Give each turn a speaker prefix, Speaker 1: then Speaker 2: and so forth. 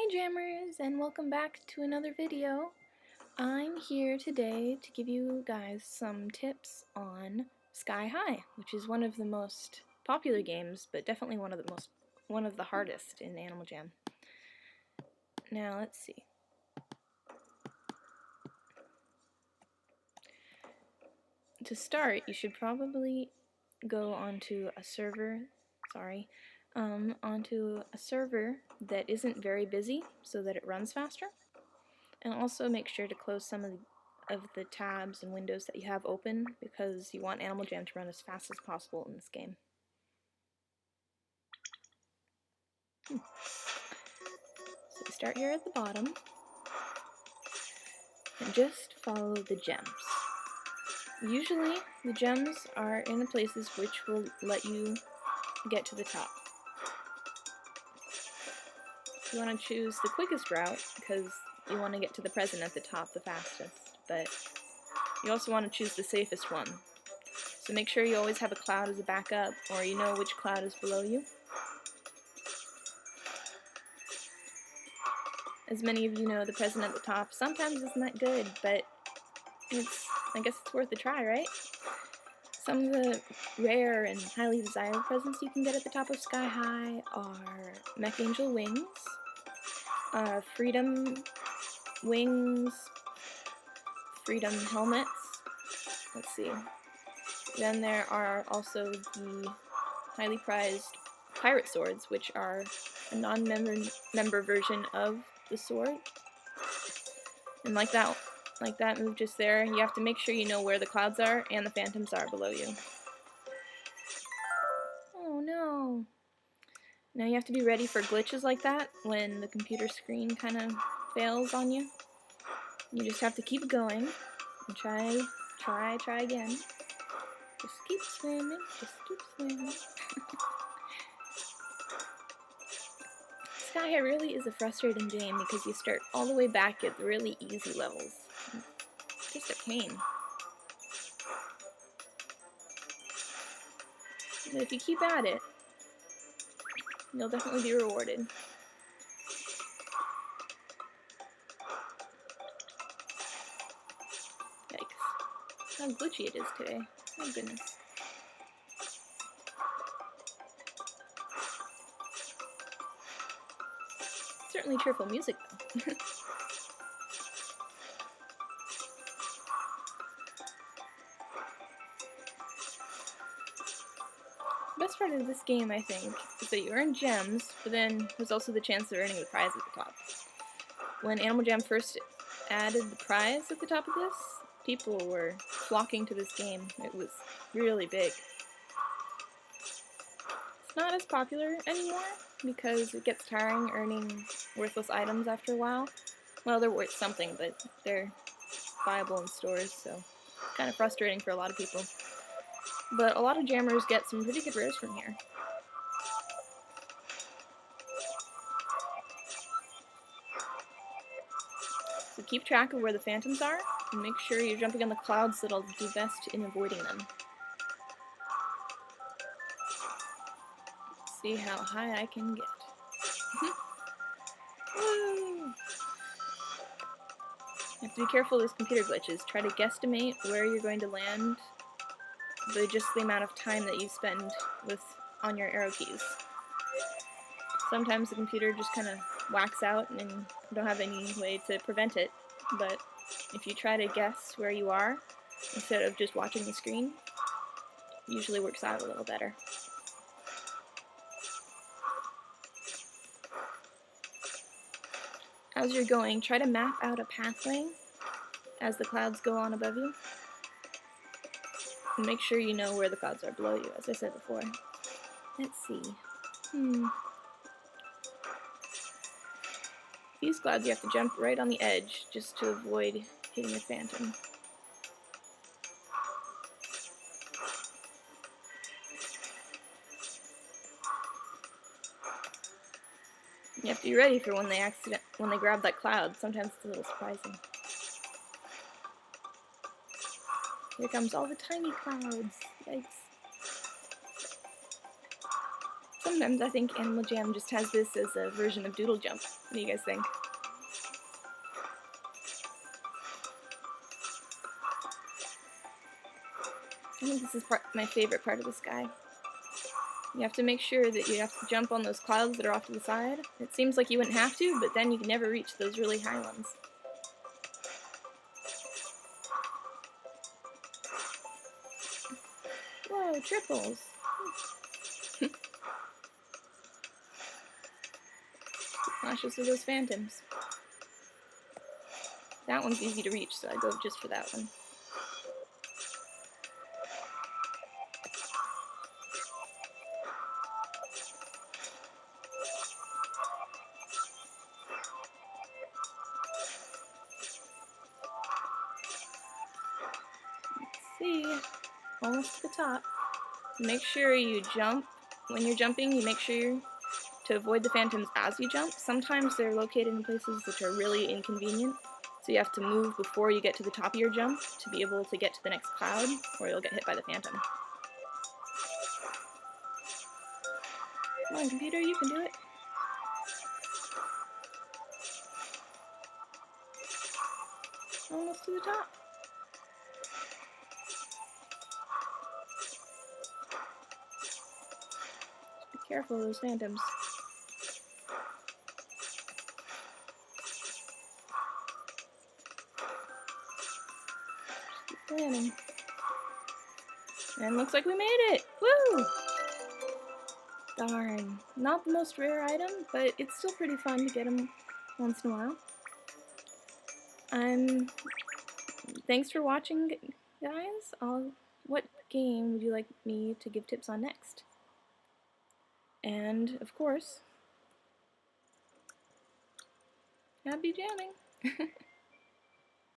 Speaker 1: Hi Jammers, and welcome back to another video. I'm here today to give you guys some tips on Sky High, which is one of the most popular games, but definitely one of the hardest in Animal Jam. Now let's see. To start, you should probably go onto a server, onto a server that isn't very busy so that it runs faster. And also make sure to close some of the tabs and windows that you have open because you want Animal Jam to run as fast as possible in this game. So we start here at the bottom and just follow the gems. Usually the gems are in the places which will let you get to the top. You want to choose the quickest route because you want to get to the present at the top the fastest, but you also want to choose the safest one. So make sure you always have a cloud as a backup, or you know which cloud is below you. As many of you know, the present at the top sometimes isn't that good, but I guess it's worth a try, right? Some of the rare and highly desired presents you can get at the top of Sky High are Mech Angel Wings, Freedom Wings, Freedom Helmets, let's see. Then there are also the highly prized Pirate Swords, which are a non-member version of the sword. And like that move just there, you have to make sure you know where the clouds are and the phantoms are below you. Oh no. Now you have to be ready for glitches like that when the computer screen kind of fails on you. You just have to keep going and try again. Just keep swimming, just keep swimming. Sky High really is a frustrating game because you start all the way back at the really easy levels. It's just a pain. But if you keep at it, you'll definitely be rewarded. Yikes. How glitchy it is today. Oh goodness. Certainly cheerful music though. The best part of this game, I think, is that you earn gems, but then there's also the chance of earning the prize at the top. When Animal Jam first added the prize at the top of this, people were flocking to this game. It was really big. It's not as popular anymore because it gets tiring earning worthless items after a while. Well, they're worth something, but they're viable in stores, so it's kind of frustrating for a lot of people. But a lot of jammers get some pretty good rares from here. So keep track of where the phantoms are, and make sure you're jumping on the clouds that'll do best in avoiding them. Let's see how high I can get. Woo! You have to be careful with computer glitches. Try to guesstimate where you're going to land just the amount of time that you spend on your arrow keys. Sometimes the computer just kind of whacks out and you don't have any way to prevent it, but if you try to guess where you are instead of just watching the screen, it usually works out a little better. As you're going, try to map out a pathway as the clouds go on above you. And make sure you know where the clouds are below you, as I said before. Let's see. These clouds you have to jump right on the edge just to avoid hitting a phantom. You have to be ready for when they grab that cloud. Sometimes it's a little surprising. Here comes all the tiny clouds. Yikes. Sometimes I think Animal Jam just has this as a version of Doodle Jump. What do you guys think? I think this is my favorite part of the sky. You have to make sure that you have to jump on those clouds that are off to the side. It seems like you wouldn't have to, but then you can never reach those really high ones. Whoa, triples! Cautious of those phantoms. That one's easy to reach, so I go just for that one. See, almost to the top. Make sure you jump. When you're jumping, you make sure to avoid the phantoms as you jump. Sometimes they're located in places which are really inconvenient, so you have to move before you get to the top of your jump to be able to get to the next cloud, or you'll get hit by the phantom. Come on, computer, you can do it. Almost to the top. Be careful of those phantoms. Just keep planning. And looks like we made it! Woo! Darn. Not the most rare item, but it's still pretty fun to get them once in a while. Thanks for watching, guys. What game would you like me to give tips on next? And, of course, happy jamming!